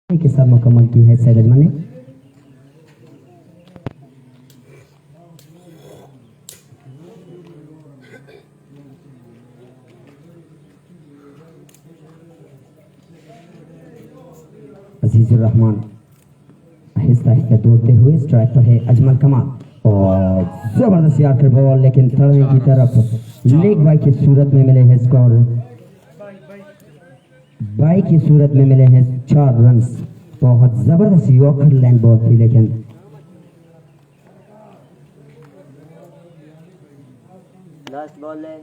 के साथ मुकम्मल की है सैयद अजमल ने। अजीजुर रहमान आहिस्ता आहिस्ता दौड़ते हुए स्ट्राइक पर है अजमल कमाल और जबरदस्त याद कर बॉल, लेकिन तड़वे की तरफ लेग बाई की सूरत में मिले हैं स्कोर। बाई की सूरत में मिले हैं 4 रन। बहुत जबरदस्त यॉर्कर लैंड बॉल थी, लेकिन लास्ट बॉल है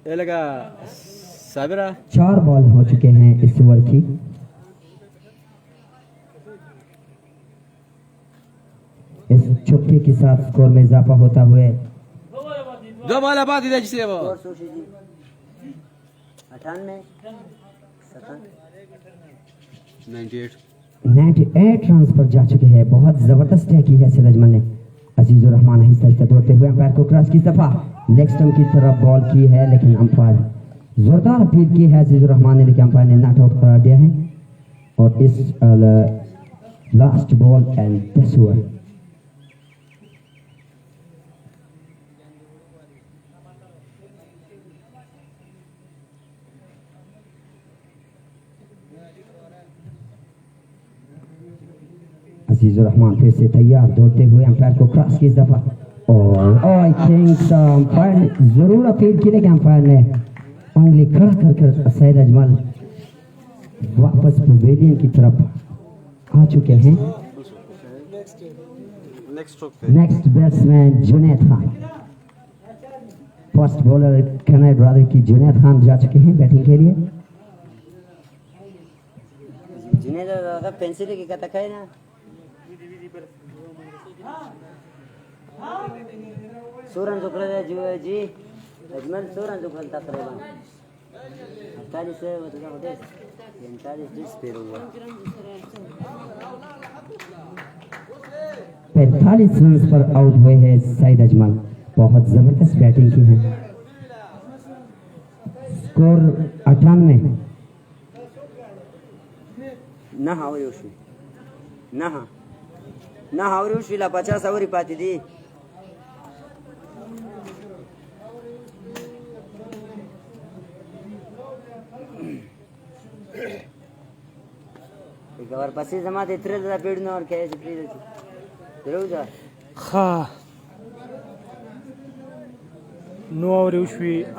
ये लगा साबिरा। 4 बॉल हो चुके हैं इस ओवर की। इस चौके के साथ स्कोर में इजाफा होता हुए 2 बॉल बाद इधर जिसे वो 98 रन पर जा चुके हैं। बहुत जबरदस्त है की है सैयद अजमल ने। अजीजुर रहमान आहिस्ता आहिस्ता दौड़ते हुए अंपायर को क्रॉस की दफा लेग स्टंप की तरफ बॉल की है, लेकिन अंपायर जोरदार अपील की है अजीजुर रहमान ने, लेकिन अंपायर ने नॉट आउट करार दिया है। और इस last ball and this over Azizur Rahman फिर से तैयार दौड़ते हुए अंपायर को क्रॉस की दफा और आई थिंक अंपायर ने जरूर अपील की, लेकिन अंपायर ने उंगली खड़ा कर कर सैयद अजमल वापस पवेलियन की तरफ आ चुके हैं। Next batsman Junaid Khan, first bowler Kanai brother की जुनैद खान जा चुके हैं बैटिंग के लिए। जुनैद पेंसिल की कथा है ना सूरन जुकल जी अजमल सूरन जुकल तकरीबन 48 से मतलब होते 45 डिस पे हुआ 45 रन पर आउट हुए हैं सैयद अजमल। बहुत जबरदस्त बैटिंग की है। स्कोर 98 ना हावरी ना हावरी उशीला 50 हावरी पाती थी। एक बार पसी जमा दे 3000 पेड़ और कैसे फ्री थी जरूर जा खा 9 और उशवी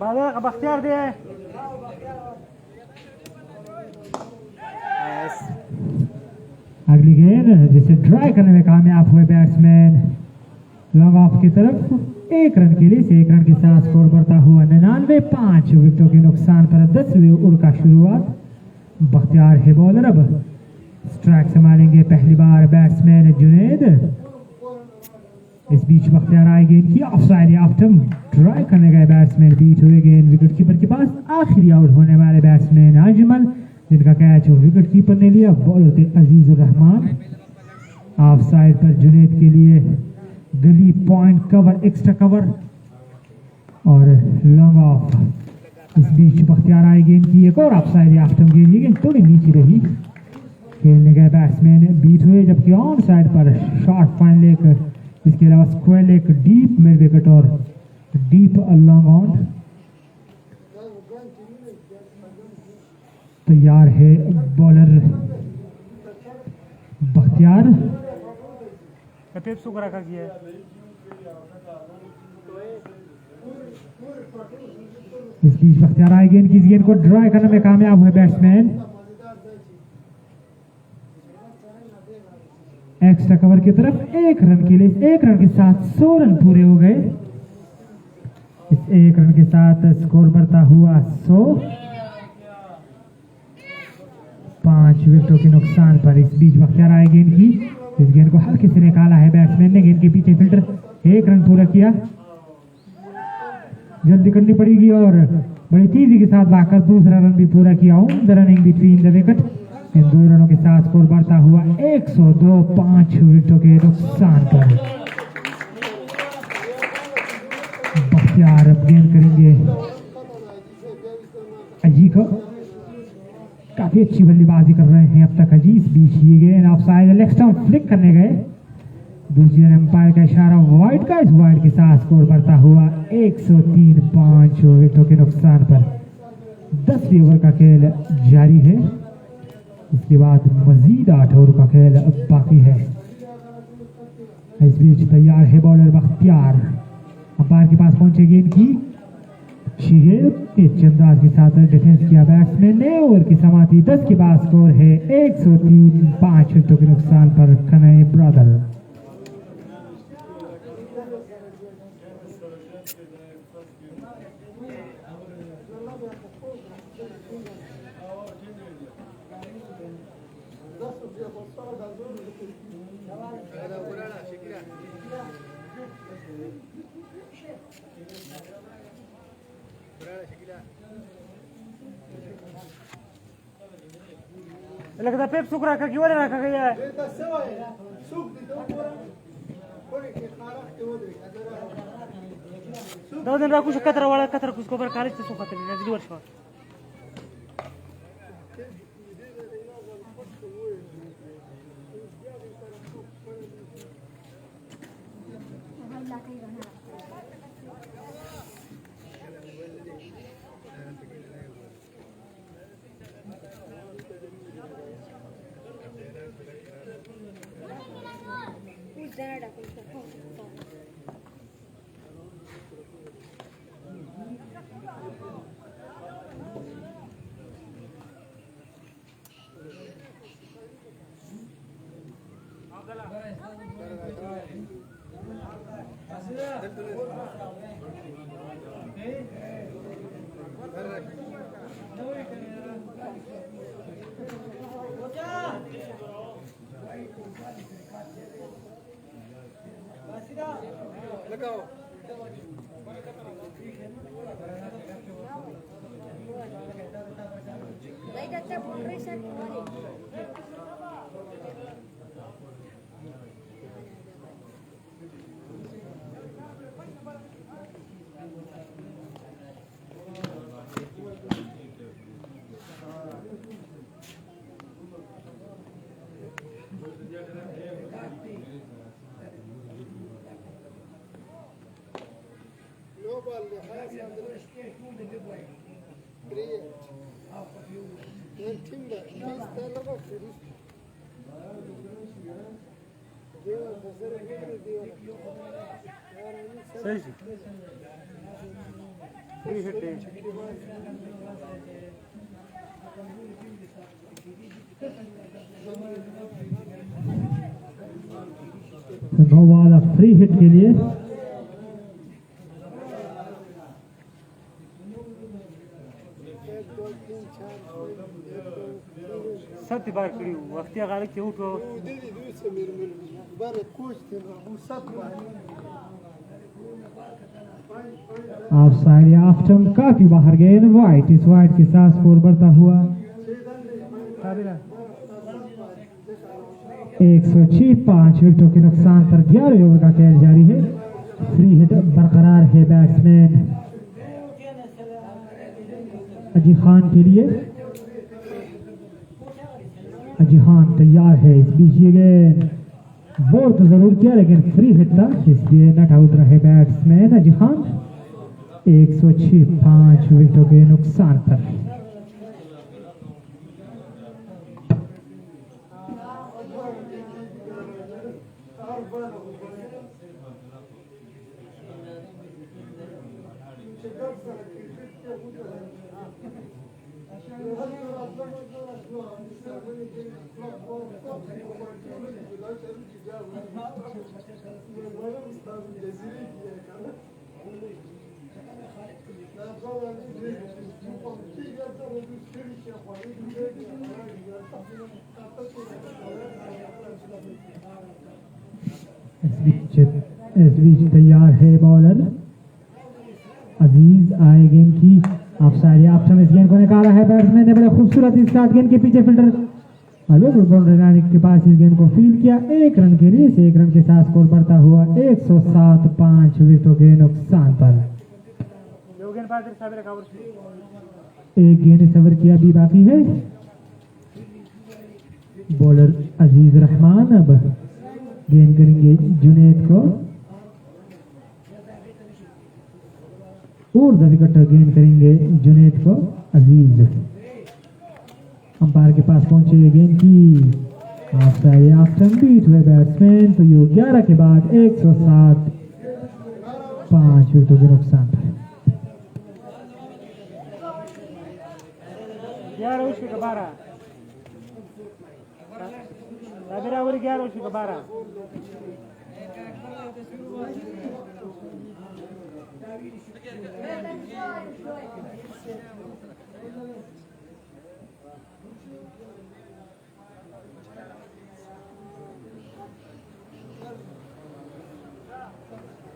बादल बख्तियार दे अगली गेंद जिसे ट्राई करने में कामयाब हुए बैट्समैन लॉन्ग ऑफ की तरफ 1 रन के लिए 1 रन के साथ स्कोर बढ़ता हुआ 99। 5 विकेटों के नुकसान पर 10वीं ओवर का शुरुआत। बख्तियार है बॉलर, अब स्ट्राइक संभालेंगे पहली बार बैट्समैन जुनैद। इस बीच बख्तियार आए गेंद की ऑफसाइड आफ्टर ट्राई करने गए बैट्समैन बीट हुए गेंद विकेट कीपर के पास। आखिरी आउट होने वाले बैट्समैन अजमल जिनका कैच विकेट कीपर ने लिया। बॉलर थे अजीजुर रहमान। ऑफ साइड पर जुनैद के लिए गली पॉइंट कवर एक्स्ट्रा कवर और लॉन्ग ऑफ। इस बीच बख्तियार आए गेंद की एक और ऑफ साइड आफ्टर गेंद, ये गेंद थोड़ी नीचे रही। खेलने गए बैट्समैन बीट हुए, जबकि ऑन साइड पर शॉर्ट फाइन लेग, इसके अलावा square leg, deep mid wicket और डीप लॉन्ग ऑन। तैयार है बॉलर बख्तियार। पेप्सो को रखा गया है। इस बीच बख्तियार आए गेंद की, इस गेंद को ड्रॉ करने में कामयाब हुए बैट्समैन। एक्स्ट्रा कवर की तरफ 1 रन के लिए, 1 रन के साथ 100 रन पूरे हो गए। इस 1 रन के साथ स्कोर बढ़ता हुआ 100। 5 विकेटों के नुकसान पर इस बीच बख्तियार आए गेंद की, इस गेंद को हल्के से निकाला है बैट्समैन ने, गेंद के पीछे फील्डर 1 रन पूरा किया। जल्दी करनी पड़ेगी और बड़ी तेजी के साथ भागकर दूसरा रन भी पूरा किया। On the running between the wicket. इन 2 रनों के साथ स्कोर बढ़ता हुआ 102। 5 विकेटों के नुकसान पर बख्तियार अब गेंद करेंगे अजी को। काफी अच्छी बल्लेबाजी कर रहे हैं अब तक अजी। इस बीच ये गेंद ऑफसाइड, लेग स्टंप फ्लिक करने गए। दूसरी अंपायर का इशारा वाइड का, इस वाइड के साथ स्कोर बढ़ता हुआ 103। 5 विकेटों के नुकसान पर 10वीं ओवर का खेल जारी है। इसके बाद मजीद 8 ओवर का खेल अब बाकी है। इस बीच तैयार है बॉलर बख्तियार, अंपायर के पास पहुंचे गेंद की, अच्छी गेंद, तेज अंदाज के साथ डिफेंस किया बैट्समैन ने। ओवर की समाप्ति 10 के बाद स्कोर है 103। 5 विकेटों के नुकसान पर कनई ब्रदर। लगता पेप्सो को रखा क्यों रखा गया है? दो दिन राखू शकत्र वाला कतर कुछ पर खाली से सुखा तेरी नजरी वर्ष सही जी नो बॉल फ्री हिट के लिए सत्य बार करी वक्तिया गाली के उठो ऑफ साइड या ऑफ स्टंप काफी बाहर गए वाइट। इस वाइट के साथ स्कोर बढ़ता हुआ 106। 5 विकेटों के नुकसान पर 11 ओवर का खेल जारी है। फ्री हिट बरकरार है बैट्समैन अजी खान के लिए। अजी खान तैयार है। इस बीच ये गेंद बोल तो जरूर किया लेकिन फ्री हिट था, इसलिए नट आउट रहे बैट्समैन अजी खान। 106। 5 विकेटों के नुकसान पर इस बीच तैयार है बॉलर अजीज आए गेंद की आप सारे ऑप्शन इस गेंद को निकाला है बैट्समैन ने बड़े खूबसूरत स्टार्ट गेंद के पीछे फील्डर बाउंड्री के पास इस गेंद को फील्ड किया 1 रन के लिए से 1 रन के साथ स्कोर बढ़ता हुआ 107 5 विकेटों के नुकसान पर एक गेंद सबर किया भी बाकी है बॉलर अजीज रहमान अब गेंद करेंगे जुनेद को और विकेट गेंद करेंगे जुनेद को अजीज अंपायर के पास पहुंचे गेंद की ऑप्शन बीट हुए बैट्समैन तो ये 11 के बाद 107 5 विकेटों के नुकसान पर 11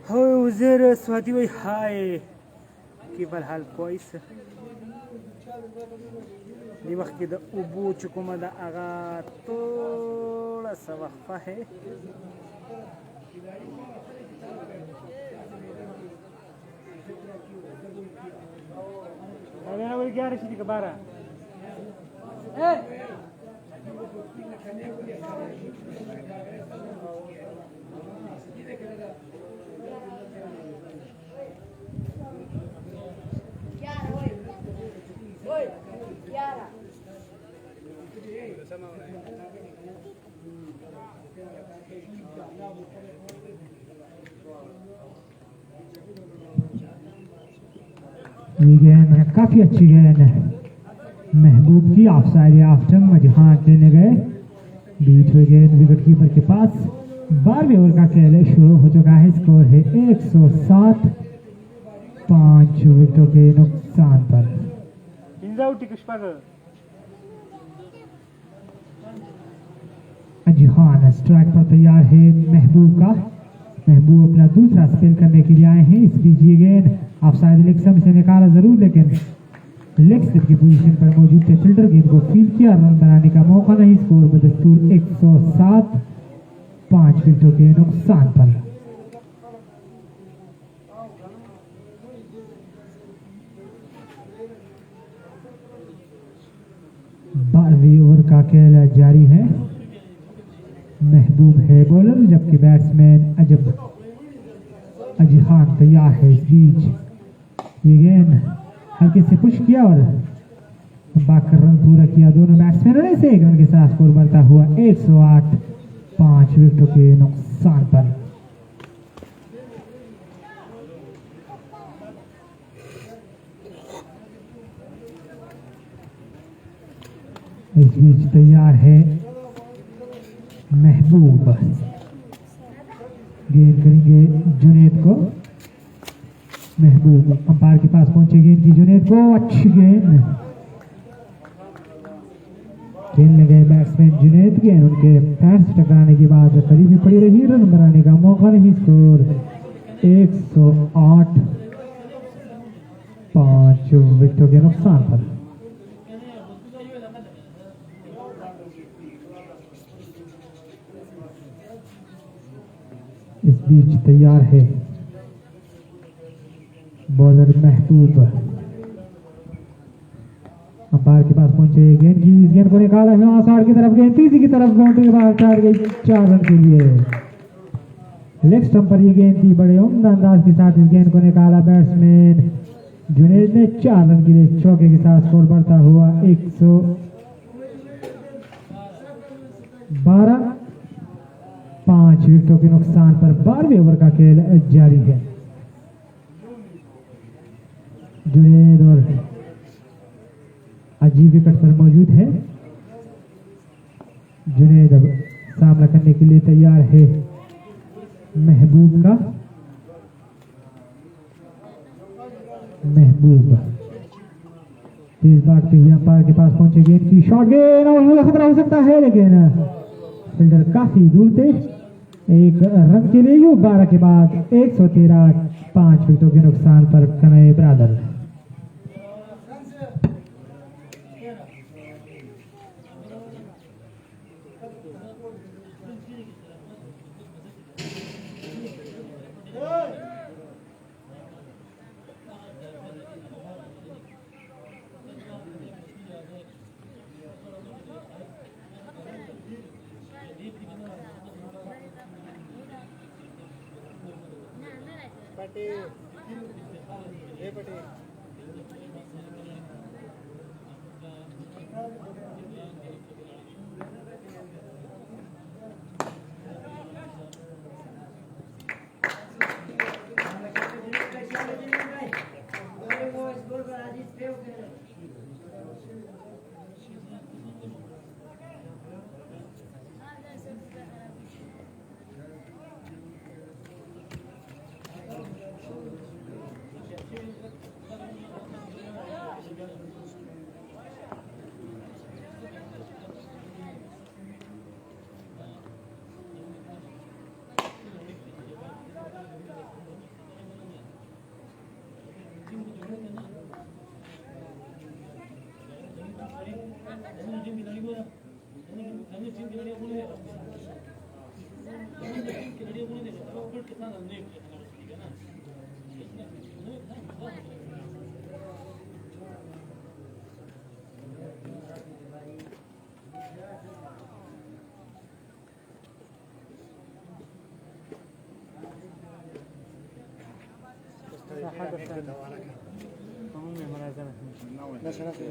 हो उज़र स्वाति भाई हाय की बहरहाल कोइस दी वक्त द उबू चुकुमा द आगा थोड़ा सा वक्फा है अरे 11 सी 12 ये गेंद है काफी अच्छी गेंद है महबूब की ऑफ साइड आफ्टर मजहान लेने गए बीच में गेंद विकेट कीपर के पास 12वें ओवर का खेल शुरू हो चुका है स्कोर है 107 5 विकेटों के नुकसान पर अजहान स्ट्राइक पर तैयार है महबूब का महबूब अपना दूसरा स्पेल करने के लिए आए हैं इस बीच ये गेंद ऑफसाइड लेग स्टंप से निकाला जरूर लेकिन लेग स्टंप की पोजीशन पर मौजूद थे फील्डर गेंद को फील्ड किया रन बनाने का मौका नहीं स्कोर बदस्तूर 107 5 विकेटों के नुकसान पर बारहवीं ओवर का खेल जारी है महबूब है बॉलर जबकि बैट्समैन अजहान तैयार है इस बीच ये गेंद हल्के से पुश किया और बाकर रन पूरा किया दोनों बैट्समैनों ने से 1 रन के साथ स्कोर बढ़ता हुआ 108 5 विकेटों के नुकसान पर इस बीच तैयार है महबूब गेंद करेंगे जुनेद को महबूब अंपायर के पास पहुंचे गेंद की जुनेद को अच्छी गेंद खेलने गए बैट्समैन जुनेद गेंद उनके पैर से टकराने के बाद करीबी पड़ी रही रन बनाने का मौका नहीं स्कोर 108 5 विकेटों के नुकसान पर इस बीच तैयार है बॉलर महबूब अंपायर के पास पहुंचे गेंद की इस गेंद को निकाला है आसार की तरफ गेंद तीसरी की तरफ बाउंड्री बाहर चार गई 4 रन के लिए लेग स्टंप पर ये गेंद थी बड़े उम्दा अंदाज के साथ इस गेंद को निकाला बैट्समैन जुनेद ने 4 रन के लिए चौके के साथ स्कोर बढ़ता हुआ 112 5 विकेटों के नुकसान पर 12वें ओवर का खेल जारी है। जुनेद और अजीब विकेट पर मौजूद है। जुनेद अब सामना करने के लिए तैयार है महबूब का। महबूब तेज भागते हुए अंपायर के पास पहुंचे, गेंद की शॉट, गेंद और खतरा हो सकता है, लेकिन फील्डर काफी दूर थे। एक रन के लिए 12 के बाद 113, 5 विकेटों के नुकसान पर कनई brother.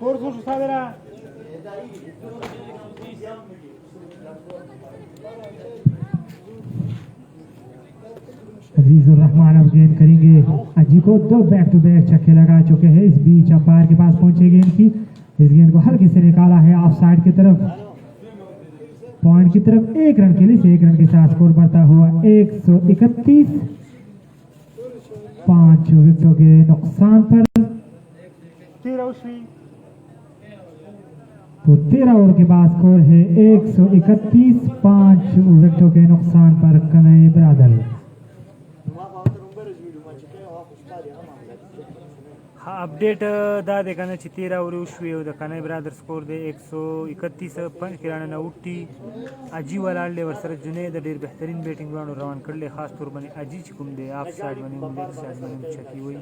Corso Sadera. Azizur Rahman अब गेंद करेंगे। अजी को 2 बैक टू बैक छक्के लगा चुके हैं। इस बीच अंपायर के पास पहुंचे गेंद की, इस गेंद को हल्के से निकाला है ऑफ साइड की तरफ, पॉइंट की तरफ। 1 रन के लिए से 1 रन के साथ स्कोर बढ़ता हुआ 131, 5 विकेटों के नुकसान पर। तो 13 ओवर के बाद स्कोर है 131, 5 विकेटों के नुकसान पर कनई ब्रादर। हाँ अपडेट दा देखना ची 13 ओवर उशवी द कनई ब्रादर स्कोर दे 131 5 किराना न उठी। अजी वाला ले वर्सर जुनेद डेर बेहतरीन बैटिंग ग्राउंड रवान कर ले, खास तौर बने अजी चिकुम दे ऑफ साइड बने लेग साइड बने छकी हुई।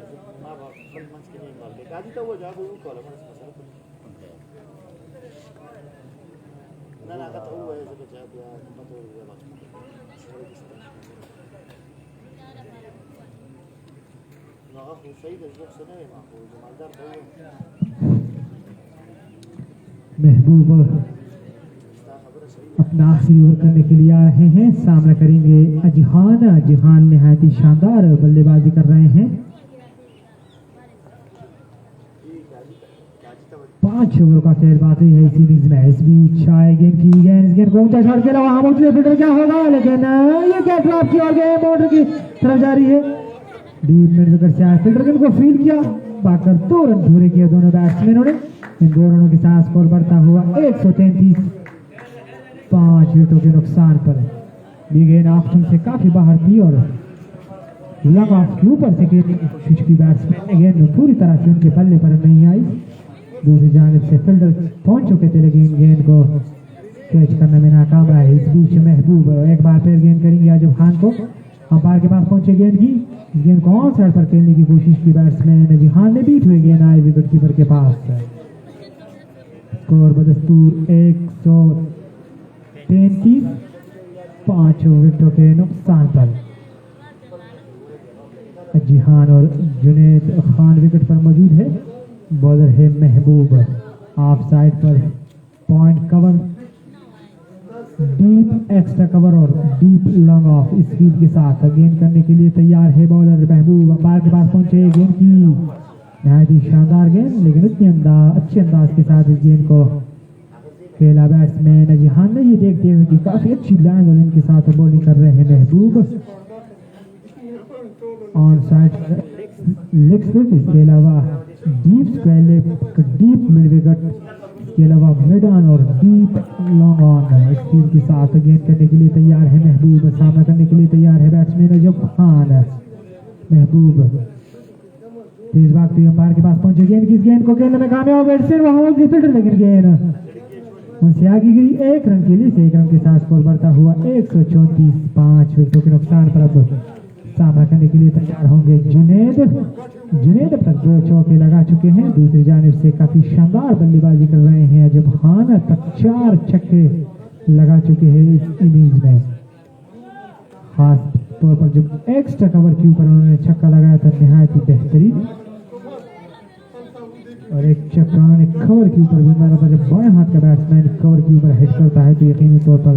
महबूब अपना आखिरी ओवर करने के लिए आ रहे हैं। सामना करेंगे अजहान। अजहान निहायत ही शानदार बल्लेबाजी कर रहे हैं। 5 ओवर का खेल बाकी है इस इनिंग्स में। इस बीच आए गेंद की गेंद को ऊंचा शॉट खेला वहां मुझे फील्डर क्या होगा, लेकिन ये क्या ड्रॉप की और गेंद बाउंड्री की तरफ जा रही है। डीप मिड विकेट से आए फील्डर गेंद को फील्ड किया, बाकर 2 रन पूरे किए दोनों बैट्समैनों ने। इन 2 रनों के साथ स्कोर बढ़ता हुआ 133। 5 विकेटों के नुकसान पर दी गेंद ऑप्शन से काफी बाहर थी और लग ऑफ के ऊपर से खेलने की कोशिश की बैट्समैन ने, गेंद पूरी तरह से उनके बल्ले पर नहीं आई। दूसरी जानिब से फील्डर पहुंच चुके थे लेकिन गेंद को कैच करने में नाकाम रहे। इस बीच महबूब एक बार फिर गेंद करेंगे आजम खान को। अंपायर के पास पहुंचे गेंद को ऑन साइड पर खेलने की कोशिश की बैट्समैन अजहान ने, बीट हुई गेंद आए विकेट कीपर के पास। स्कोर बदस्तूर 133। 5 विकेटों के नुकसान पर अजहान और जुनेद खान विकेट पर मौजूद है। बॉलर है महबूब। ऑफ साइड पर point cover, deep extra cover और डीप लॉन्ग ऑफ इस फील्ड के साथ गेंद करने के लिए तैयार है बॉलर महबूब। अंपायर के पास पहुंचे गेंद की नहायत ही शानदार गेंद, लेकिन अच्छे अंदाज के साथ इस गेंद को खेला बैट्समैन अजहान ने। ये देखते हुए कि काफी अच्छी लैंड और इनके साथ बॉलिंग कर रहे हैं महबूब। ऑन साइड लेग स्पिन, इसके अलावा deep square leg, deep mid wicket, इसके अलावा मिड ऑन और डीप लॉन्ग ऑन इस फील्ड के साथ गेंद करने के लिए तैयार है महबूब। सामना करने के लिए तैयार है बैट्समैन अजब खान। महबूब तेज भागते हुए अंपायर के पास पहुंचे गेंद को खेलने में कामयाब बैट्समैन वहां फील्डर, लेकिन गेंद उनसे आगे गिरी। 1 रन के लिए 1 रन के साथ स्कोर बढ़ता हुआ 134। 5 विकेटों के नुकसान पर अब सामना करने के लिए तैयार होंगे जुनेद। अब तक 2 चौके लगा चुके हैं। दूसरी जानिब से काफी शानदार बल्लेबाजी कर रहे हैं अजब खान। अब तक 4 छक्के लगा चुके हैं इस इनिंग्स में। खास तौर पर जब एक्स्ट्रा कवर के ऊपर उन्होंने छक्का लगाया था निहायत ही बेहतरीन, और एक छक्का उन्होंने कवर के ऊपर भी मारा था। जब बाएं हाथ का बैट्समैन कवर के ऊपर हिट करता है तो यकीनी तौर पर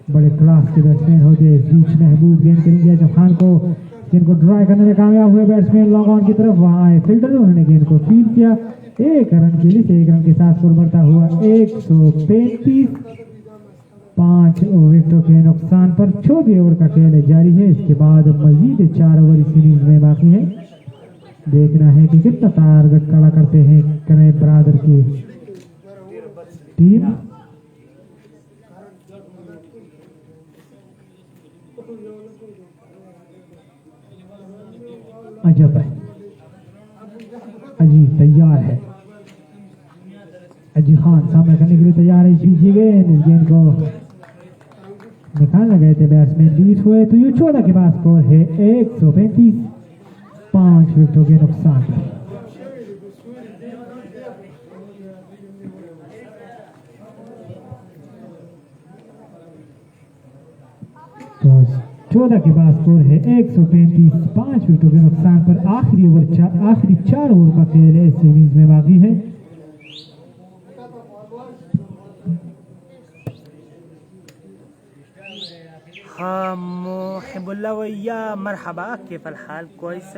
बड़े क्लास के बैट्समैन होते हैं। इस बीच महबूब गेंद करेंगे अजब खान गेंद को ड्राई करने में कामयाब हुए बैट्समैन लॉन्ग ऑन की तरफ, वहां आए फील्डर, उन्होंने गेंद को फील्ड किया। 1 रन के लिए 1 रन के साथ स्कोर बढ़ता हुआ 135। 5 विकेटों के नुकसान पर 24 ओवर का खेल जारी है। इसके बाद मजीद 4 ओवर इस इनिंग्स में बाकी है। देखना है कि कितना टारगेट खड़ा करते हैं कनई बरादर की टीम। अजब है, अजी तैयार है। अजहान सामना करने के लिए तैयार है। इस गेंद को निकालने गए थे बैट्समैन, बीट हुए तो ये 14 के बाद स्कोर है 135। 5 विकेटों के नुकसान। तो 14 के बाद स्कोर है 135। 5 विकेटों के नुकसान पर आखिरी 4 ओवर का खेल है इस इनिंग्स में बाकी है। हाँ मोहबुल्ला वैया मरहबा के फ़िलहाल कोइस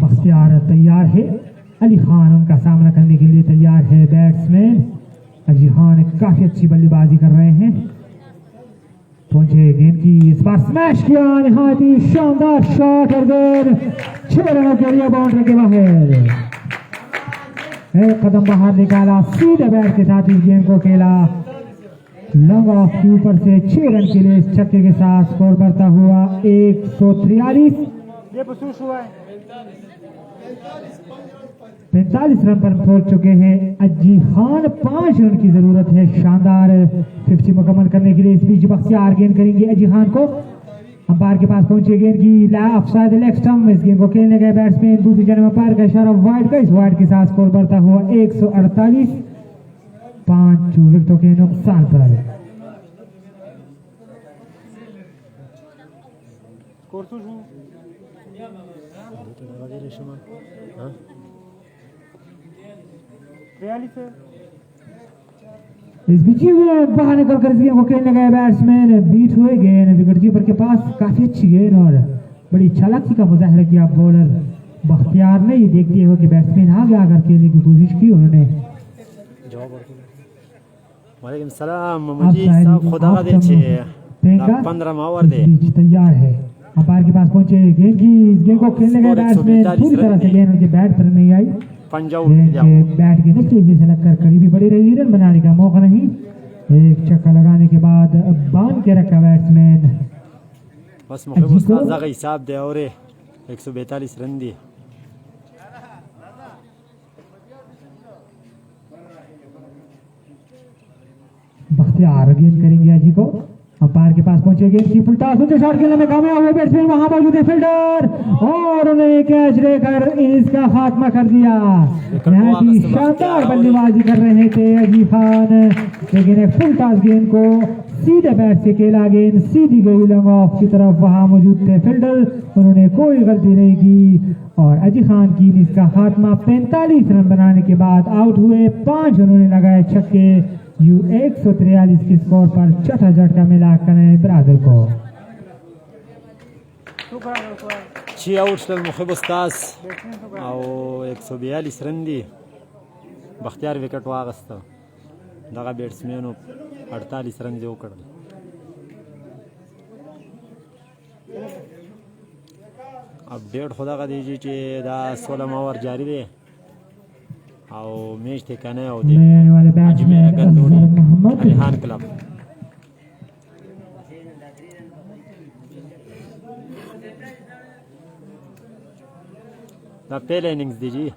बख्तियार तैयार है। अली खान उनका सामना करने के लिए तैयार है। बैट्समैन अजी खान काफी अच्छी बल्लेबाजी कर रहे हैं। पहुंचे गेंद की इस बार स्मैश किया, निहायत ही शानदार शॉट और गेंद 6 रनों के लिए बाउंड्री के बाहर। एक कदम बाहर निकाला, सीधे बैट के साथ इस गेंद को खेला लॉन्ग ऑफ के ऊपर से 6 रन के लिए इस छक्के के साथ स्कोर बढ़ता हुआ 143। ये पसूस हुआ है 45 रन पर पहुंच चुके हैं अजी खान। 5 रन की जरूरत है शानदार 50 मुकम्मल करने के लिए। इस बीच बख्तियार गेंद करेंगे अजी खान को। अंपायर के पास पहुंचे गेंद की ऑफसाइड लेग स्टंप। इस गेंद को खेलने गए बैट्समैन दूसरी जन्म अंपायर का इशारा वाइड का। इस वाइड के साथ स्कोर बढ़ता हुआ 148। 5 विकेटों के नुकसान पर। कोर्सुस हूँ हाँ? 43 है। इस बीच वो बाहर निकल कर इस गेंद को खेलने गए बैट्समैन बीट हुए। गेंद विकेट कीपर के पास काफी अच्छी गेंद और बड़ी चालाकी का मुजाहरा किया बॉलर बख्तियार ने। ये देखते हुए कि बैट्समैन आगे आकर खेलने की कोशिश की उन्होंने। वालेकुम सलाम मजी साहब खुदा का दिल छे 15 मावर दे तैयार है। अंपायर के पास पहुंचे गेंद की। इस गेंद को खेलने गए बैट्समैन पूरी तरह से गेंद उनके बैट पर नहीं आई। बैट के नीचे से लगकर करीबी बड़ी रही। रन बनाने का मौका नहीं। एक छक्का लगाने के बाद बांध के रखा बैट्समैन। बस मुखिब उस्ताद का हिसाब दे और 142 रन दिए। बख्तियार गेंद करेंगे अजी को। अंपायर के पास पहुंचे गेंद की फुल टॉस ऊंचे शॉट खेलने में कामयाब हुए बैट्समैन। वहां मौजूद है फील्डर और उन्हें कैच लेकर इसका खात्मा कर दिया। शानदार बल्लेबाजी कर रहे थे अजी खान लेकिन एक फुल टॉस गेंद को सीधे बैट से खेला। गेंद सीधी गई लॉन्ग ऑफ की तरफ। वहां मौजूद थे फील्डर। उन्होंने कोई गलती नहीं की और अजी खान की इसका खात्मा। 45 रन बनाने के बाद आउट हुए। 5 उन्होंने लगाए छक्के। 143 के स्कोर पर चौथा झटका मिला कने ब्रादर को। 6 आउट मुखिब उस्ताद और 142 रन दी। बख्तियार विकेट वागस्त दगा बैट्समैन 48 रन जो कर। अपडेट खुदा का दीजिए कि 16 मावर जारी दे और मैच थे कहने और आने वाले बैट्समैन मोहम्मद रिहान क्लब द पहले इनिंग्स दीजिए।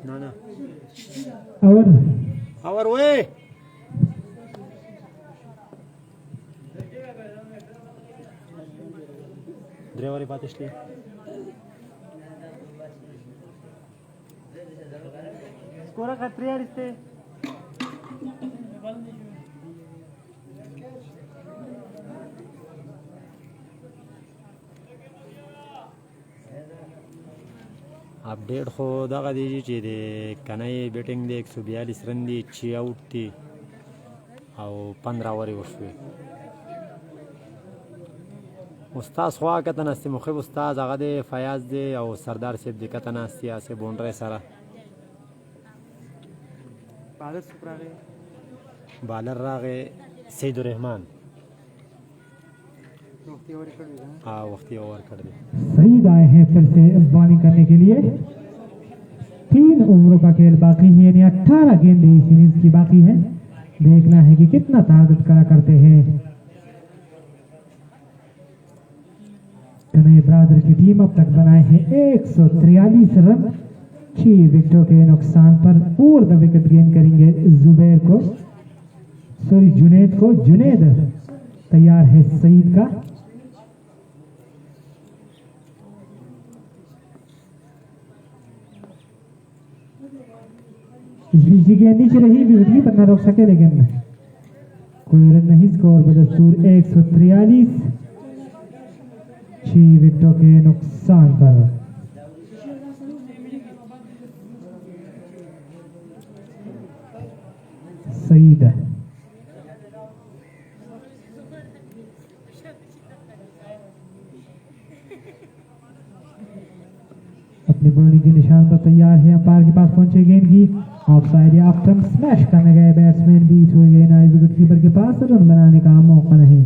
ना ना और वे ड्राइवर बात इसलिए स्कोर का 43 थे। अपडेट खुदा का दीजिए कि दे कनाई बैटिंग दे 142 रन दी 6 आउट थी और 15 ओवर वशुए। उस्ताद ख्वा कतनास्ती मुखिब उस्ताद आगा दे फयाज दे और सरदार सेब दे कतनास्ती आसे बोंड्रे सारा बालर रागे सईद रहमान हाँ वक्ती ओवर कर दे। सईद आए हैं फिर से बॉलिंग करने के लिए। 3 ओवरों का खेल बाकी है यानी 18 गेंदें इस इनिंग्स की बाकी है। देखना है कि कितना ताकत करा करते हैं कन्हैया ब्रादर की टीम। अब तक बनाए हैं 143 रन 6 विकेटों के नुकसान पर। और द विकेट गेंद करेंगे जुबैर को जुनैद को। जुनैद तैयार है सईद का। इस बीच गेंद नीचे रही विकेट कीपर न रोक सके लेकिन कोई रन नहीं। स्कोर बदस्तूर 143 6 विकेटों के नुकसान पर। सईद अपने अपनी बॉलिंग के निशान पर तैयार है। अंपायर के पास पहुंचे गेंद की ऑफ साइड या ऑफ स्टंप स्मैश करने गए बैट्समैन बीच हुए गेंद आई विकेट कीपर के पास रन बनाने का मौका नहीं।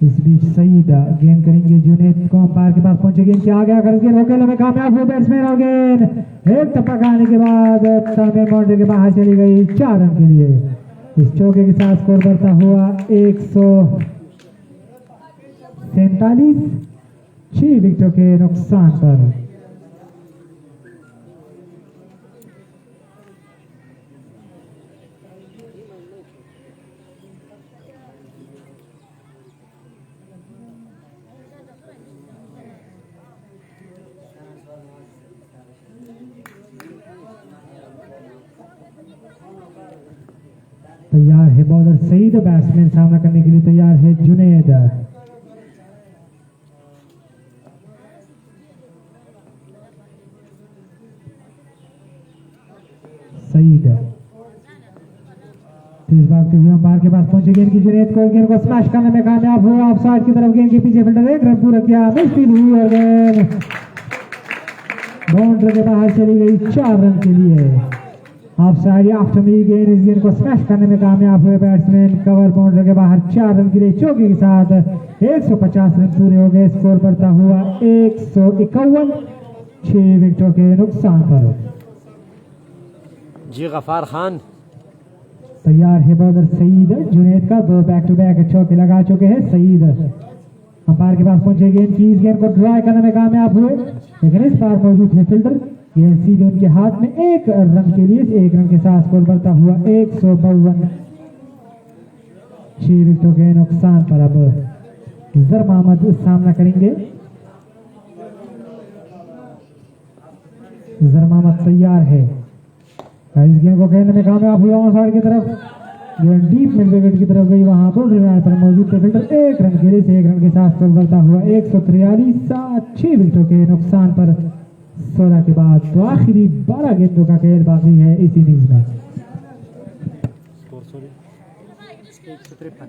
इस बीच सईद गेंद करेंगे जुनेद को अंपायर के पास पहुंचे गेंद के आगे आकर गेंद रोकेले में कामयाब हुए बैट्समैन और गेंद एक टपक आने के बाद टर्मिनल बाउंड्री के बाहर चली गई 4 रन के लिए। इस चौके के साथ स्कोर बढ़ता हुआ 147 6 विकेटों के नुकसान पर। तैयार है बॉलर सईद, बैट्समैन सामना करने के लिए तैयार है जुनेद। सईद तेज भागते हुए अंपायर के पास पहुंचे गेंद की जुनेद को गेंद को स्मैश करने में कामयाब हुआ। ऑफ साइड की तरफ गेंद के पीछे फील्डर एक रन पूरा किया, मुश्किल हुई और गेंद बाउंड्री के बाहर चली गई 4 रन के लिए। ऑफ साइड आफ्टर मी गेंद इस गेंद को स्मैश करने में कामयाब हुए बैट्समैन कवर बाउंड्री के बाहर 4 रन के लिए। चौके के साथ 150 रन पूरे हो गए। स्कोर बढ़ता हुआ 151 6 विकेटों के नुकसान पर। जी गफार खान तैयार है बॉलर सईद, जुनेद का 2 बैक टू बैक चौके लगा चुके हैं सईद। अंपायर के पास पहुंचे गेंद की इस गेंद को ड्राई करने में कामयाब हुए, लेकिन इस बार मौजूद है फील्डर। गेंद सीधे उनके हाथ में 1 रन के लिए 1 रन के साथ स्कोर बढ़ता हुआ 152 6 विकेटों के नुकसान पर। अब जर मोहम्मद सामना करेंगे। जर मोहम्मद तैयार है, इस गेंद को खेलने में कामयाब हुआ। ऑन साइड की तरफ गेंद डीप मिड विकेट की तरफ गई, वहां बाउंड्री लाइन पर मौजूद थे फील्डर। 1 रन के लिए 1 रन के साथ स्कोर बढ़ता हुआ 143 6 विकेटों के नुकसान पर। 16 के बाद तो आखिरी 12 गेंदों का खेल बाकी है इस इनिंग्स में। स्कोर 153।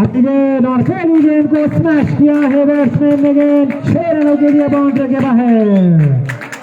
आगे गेंद और पहली गेंद को स्मैश किया है बैट्समैन ने। गेंद 6 रनों के लिए बाउंड्री के बाहर।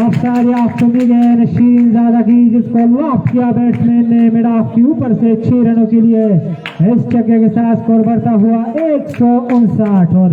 ऑफ साइड आफ्टर मी गेंद शीरीन ज़ादा की, जिसको लॉफ्ट किया बैट्समैन ने मिड ऑफ के ऊपर से 6 रनों के लिए। इस छक्के के साथ स्कोर बढ़ता हुआ 159 और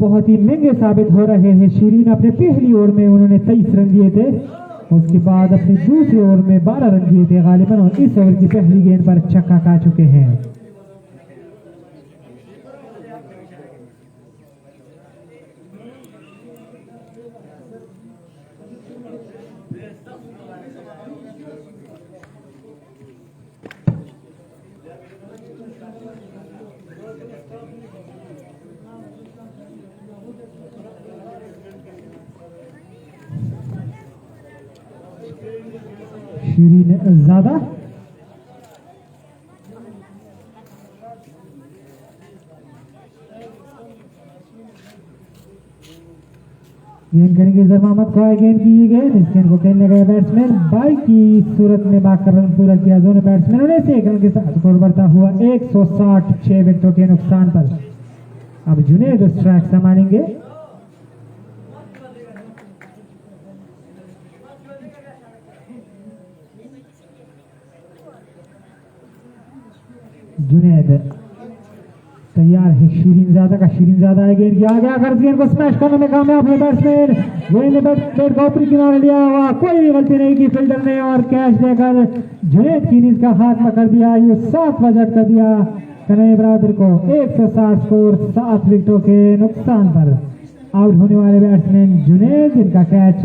बहुत ही महंगे साबित हो रहे हैं शीरीन। अपने पहली ओवर में उन्होंने 23 रन दिए थे, उसके बाद अपने दूसरे ओवर में 12 रन दिए थे गालिबन, और इस ओवर की पहली गेंद पर छक्का खा चुके हैं। शीरीन ज़ादा गेंद करेंगे जर मोहम्मद को गेंद की गेंद इस गेंद को खेलने गए बैट्समैन बाई की सूरत में भागकर रन पूरा किया दोनों बैट्समैनों ने। 1 रन के साथ स्कोर बढ़ता हुआ 160 6 विकेटों के नुकसान पर। अब जुनेद स्ट्राइक संभालेंगे। जुनेद तैयार है शीरीन ज़ादा का, शीरीन ज़ादा है गेंद की आगे आकर गेंद को स्मैश करने में कामयाब हुए बैट्समैन। गेंद ने बैट का ऊपरी किनारे लिया हुआ, कोई भी गलती नहीं की फील्डर ने, और कैच देकर जुनेद की इनिंग्स का खात्मा कर दिया। ये 7वां झटका दिया कन्हैया बरादर को। 160 स्कोर 7 विकेटों के नुकसान पर। आउट होने वाले बैट्समैन जुनेद, जिनका कैच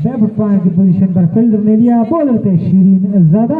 बैक पॉइंट की पोजीशन पर फील्डर ने लिया, बॉलर थे शीरीन ज़ादा।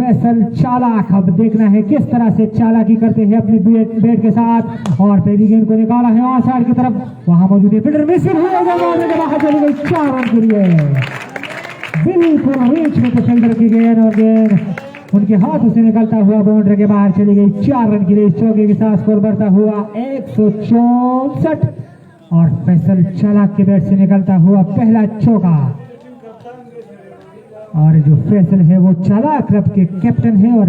फैसल चालाक। अब देखना है किस तरह से चालाकी करते हैं अपने बैट के साथ, और पहली गेंद को निकाला है ऑन साइड की तरफ, वहां मौजूद है फील्डर मिसिंग हुआ, बाहर चली गई 4 रन के लिए। बिल्कुल रीच में फील्डर की गेंद, और गेंद उनके हाथों से निकलता हुआ बाउंड्री के बाहर चली गई। 4 रन के लिए इस चौके के साथ स्कोर बढ़ता हुआ 164, और फैसल चालाक के बैट से निकलता हुआ पहला चौका। और जो फैसल है वो चालाक क्लब के कैप्टन है, और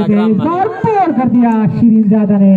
देते हैं, और पार कर दिया शीरीन ज़ादा ने।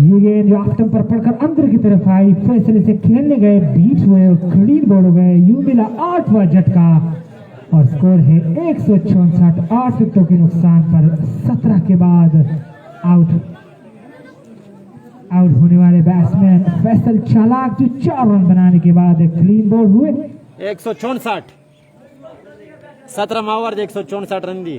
ये गेंद ऑफ्टम पर पड़कर अंदर की तरफ आई, फैसले से खेलने गए, बीट हुए और क्लीन बॉल हो गए। यूं मिला 8वां झटका, और स्कोर है 164। 8 विकेटों के नुकसान पर 17 के बाद आउट होने वाले बैट्समैन फैसल चालाक, जो 4 रन बनाने के बाद क्लीन बॉल हुए। 164 17 मावर दे 164 रन दी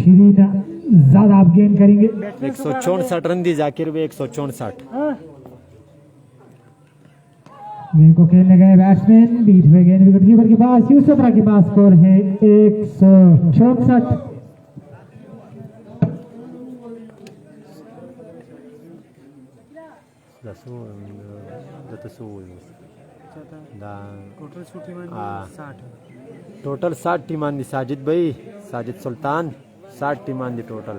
शीरीन ज़ादा आप गेंद करेंगे। 164 रन दी जाकिर भी 164 गेंद को खेलने गए बैट्समैन, बीच में गेंद विकेट कीपर के पास, यूसुफरा के पास स्कोर है 164। टोटल 60 टीमान दी साजिद भाई साजिद सुल्तान 60 टीमान दी total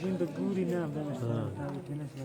Jin the guri na ba na sa tinas ba.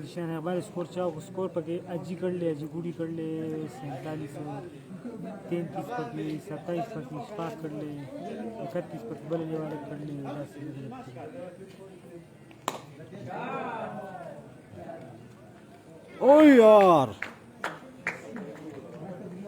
निशान अखबार स्कोर चाहो स्कोर पके अजी कर ले अजी गुड़ी कर ले 47 33 पके 27 पके स्पास कर ले 31 पके बल्ले वाले कर ले 10 ओ यार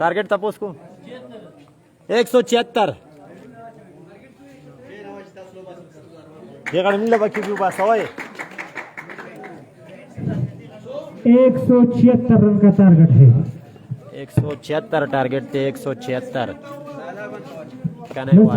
टार्गेट तपोस को 176 ये गाड़ी मिल बाकी भी बात सवाई 176 रन का टारगेट है। 176 टार्गेट थे 176 10